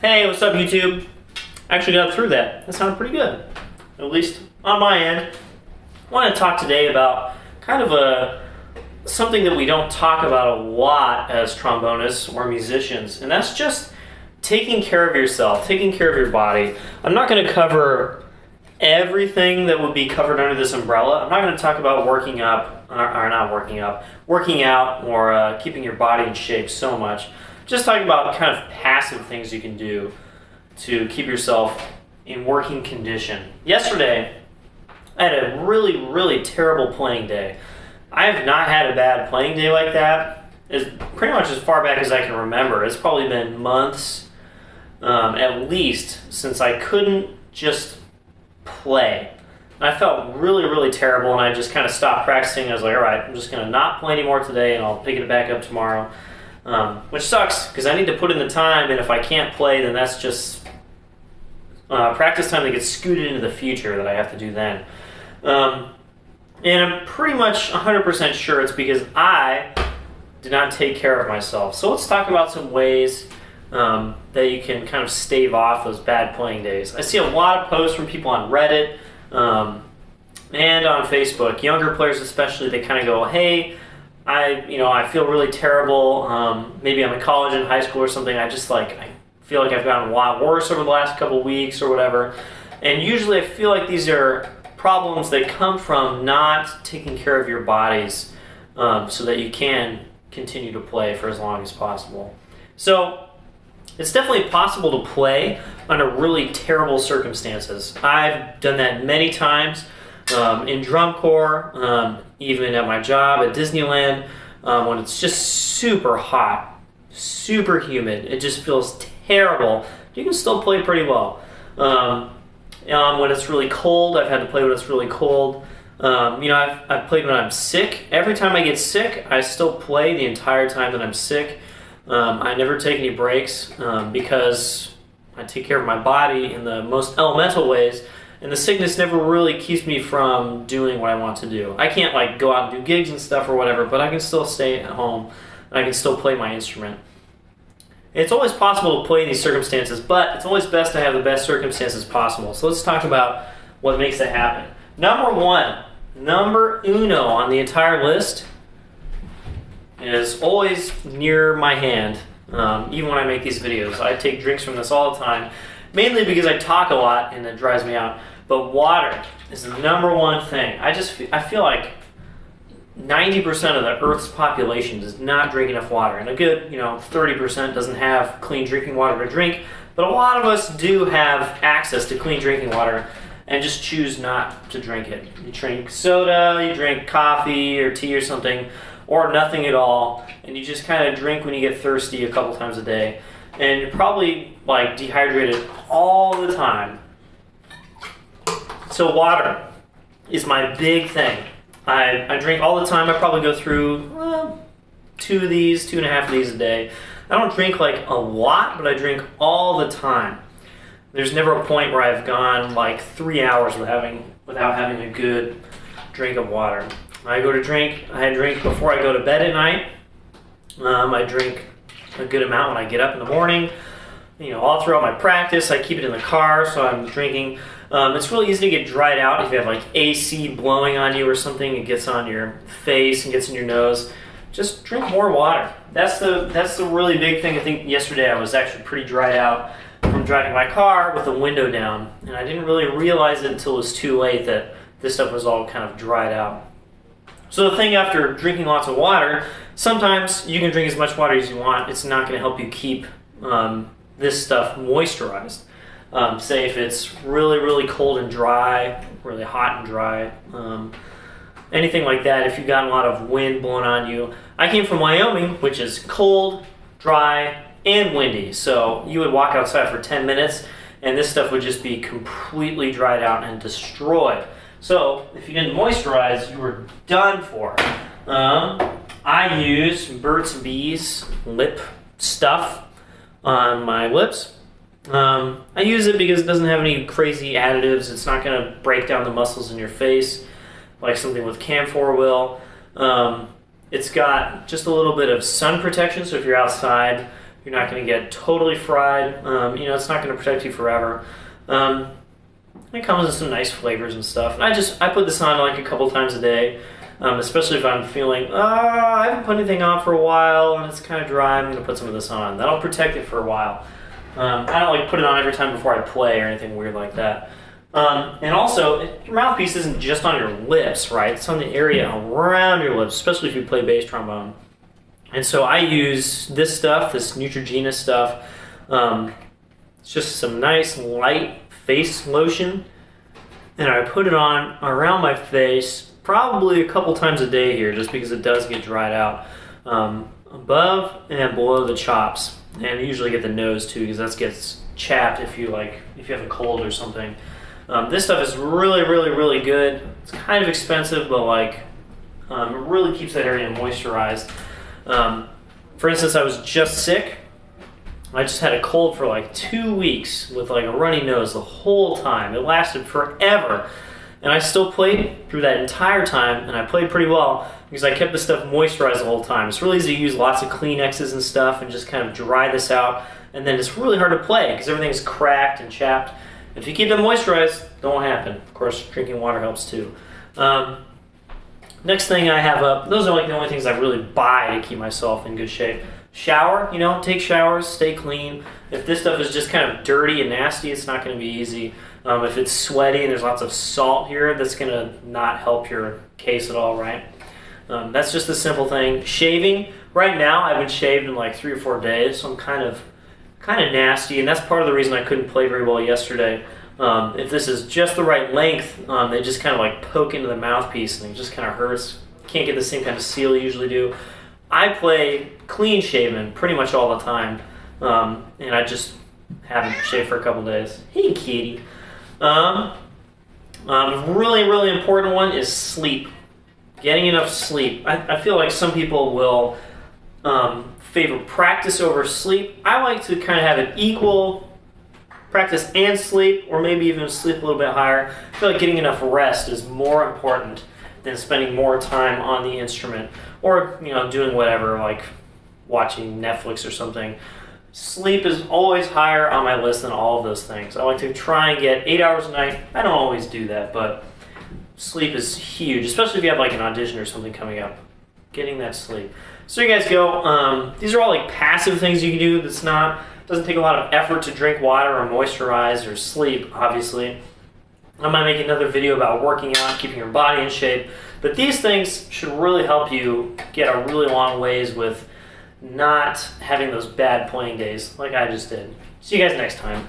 Hey, what's up YouTube? I actually got through that. That sounded pretty good, at least on my end. I want to talk today about kind of something that we don't talk about a lot as trombonists or musicians, and that's just taking care of yourself, taking care of your body. I'm not going to cover everything that would be covered under this umbrella. I'm not going to talk about working out or keeping your body in shape so much. Just talking about kind of passive things you can do to keep yourself in working condition. Yesterday, I had a really terrible playing day. I have not had a bad playing day like that. It's pretty much as far back as I can remember. It's probably been months, at least, since I couldn't just play. I felt really terrible, and I just kind of stopped practicing. I was like, all right, I'm just going to not play anymore today, and I'll pick it back up tomorrow. Which sucks, because I need to put in the time, and if I can't play, then that's just practice time that gets scooted into the future that I have to do then. And I'm pretty much 100% sure it's because I did not take care of myself. So let's talk about some ways that you can kind of stave off those bad playing days. I see a lot of posts from people on Reddit and on Facebook, younger players especially. They kind of go, hey, I feel really terrible. Maybe I'm in college and high school or something. I feel like I've gotten a lot worse over the last couple of weeks or whatever. And usually I feel like these are problems that come from not taking care of your bodies so that you can continue to play for as long as possible. So it's definitely possible to play under really terrible circumstances. I've done that many times in drum corps, even at my job at Disneyland, when it's just super hot, super humid. It just feels terrible. You can still play pretty well. When it's really cold, I've had to play when it's really cold. I've played when I'm sick. Every time I get sick, I still play the entire time that I'm sick. I never take any breaks because I take care of my body in the most elemental ways, and the sickness never really keeps me from doing what I want to do. I can't like go out and do gigs and stuff or whatever, but I can still stay at home and I can still play my instrument. It's always possible to play in these circumstances, but it's always best to have the best circumstances possible. So let's talk about what makes that happen. Number uno on the entire list is always near my hand. Even when I make these videos, I take drinks from this all the time, mainly because I talk a lot and it drives me out. But water is the number one thing. I feel like 90% of the Earth's population does not drink enough water, and a good 30% doesn't have clean drinking water to drink. But a lot of us do have access to clean drinking water and just choose not to drink it. You drink soda, you drink coffee or tea or something, or nothing at all, and you just kind of drink when you get thirsty a couple times a day, and you're probably like dehydrated all the time. So water is my big thing. I drink all the time. I probably go through 2.5 of these a day. I don't drink like a lot, but I drink all the time. There's never a point where I've gone like 3 hours without having a good drink of water. I drink before I go to bed at night. I drink a good amount when I get up in the morning. All throughout my practice, I keep it in the car, so I'm drinking. It's really easy to get dried out if you have like AC blowing on you or something. It gets on your face and gets in your nose. Just drink more water. That's the really big thing. I think yesterday I was actually pretty dried out from driving my car with the window down, and I didn't really realize it until it was too late that this stuff was all kind of dried out. So the thing after drinking lots of water, sometimes you can drink as much water as you want. It's not going to help you keep this stuff moisturized. Say if it's really cold and dry, really hot and dry, anything like that if you've got a lot of wind blowing on you. I came from Wyoming, which is cold, dry, and windy. So you would walk outside for 10 minutes and this stuff would just be completely dried out and destroyed. So if you didn't moisturize, you were done for. I use Burt's Bees lip stuff on my lips. I use it because it doesn't have any crazy additives. It's not going to break down the muscles in your face like something with camphor will. It's got just a little bit of sun protection, so if you're outside, you're not going to get totally fried. You know, it's not going to protect you forever. It comes with some nice flavors and stuff. And I put this on like a couple times a day, especially if I'm feeling, I haven't put anything on for a while and it's kind of dry. I'm going to put some of this on. That'll protect it for a while. I don't like put it on every time before I play or anything weird like that. And also, your mouthpiece isn't just on your lips, right? It's on the area around your lips, especially if you play bass trombone. And so I use this stuff, this Neutrogena stuff. It's just some nice light face lotion. And I put it on around my face probably a couple times a day here just because it does get dried out. Above and below the chops. And I usually get the nose too because that gets chapped if you have a cold or something. This stuff is really, really, really good. It's kind of expensive, but like it really keeps that area moisturized. For instance, I was just sick. I just had a cold for like 2 weeks with like a runny nose the whole time. It lasted forever. And I still played through that entire time, and I played pretty well because I kept the stuff moisturized the whole time. It's really easy to use lots of Kleenexes and stuff and just kind of dry this out. And then it's really hard to play because everything's cracked and chapped. If you keep them moisturized, it won't happen. Of course, drinking water helps too. Next thing I have up, those are like the only things I really buy to keep myself in good shape. Shower, you know, take showers, stay clean. If this stuff is just kind of dirty and nasty, it's not going to be easy. If it's sweaty and there's lots of salt here, that's going to not help your case at all, right? That's just a simple thing. Shaving, right now I've been shaved in like 3 or 4 days, so I'm kind of nasty, and that's part of the reason I couldn't play very well yesterday. If this is just the right length, they just kind of like poke into the mouthpiece and it just kind of hurts. Can't get the same kind of seal you usually do. I play clean shaven pretty much all the time, and I just haven't shaved for a couple days. Hey, kitty. Really, really important one is sleep. Getting enough sleep. I feel like some people will favor practice over sleep. I like to kind of have an equal practice and sleep, or maybe even sleep a little bit higher. I feel like getting enough rest is more important than spending more time on the instrument or, you know, doing whatever, like watching Netflix or something. Sleep is always higher on my list than all of those things. I like to try and get 8 hours a night. I don't always do that, but sleep is huge, especially if you have like an audition or something coming up. Getting that sleep. So you guys go. These are all like passive things you can do. Doesn't take a lot of effort to drink water or moisturize or sleep, obviously. I might make another video about working out, keeping your body in shape. But these things should really help you get a really long ways with not having those bad playing days like I just did. See you guys next time.